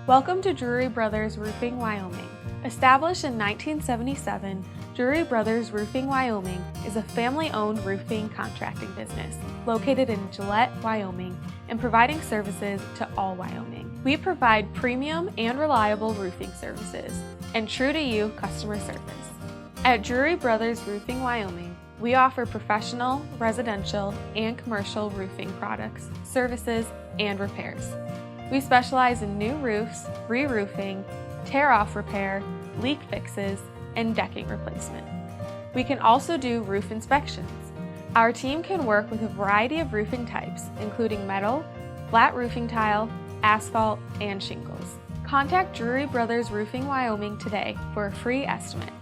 Welcome to Drury Brothers Roofing Wyoming. Established in 1977, Drury Brothers Roofing Wyoming is a family-owned roofing contracting business located in Gillette, Wyoming, and providing services to all Wyoming. We provide premium and reliable roofing services and true-to-you customer service. At Drury Brothers Roofing Wyoming, we offer professional, residential, and commercial roofing products, services, and repairs. We specialize in new roofs, re-roofing, tear-off repair, leak fixes, and decking replacement. We can also do roof inspections. Our team can work with a variety of roofing types, including metal, flat roofing tile, asphalt, and shingles. Contact Drury Brothers Roofing Wyoming today for a free estimate.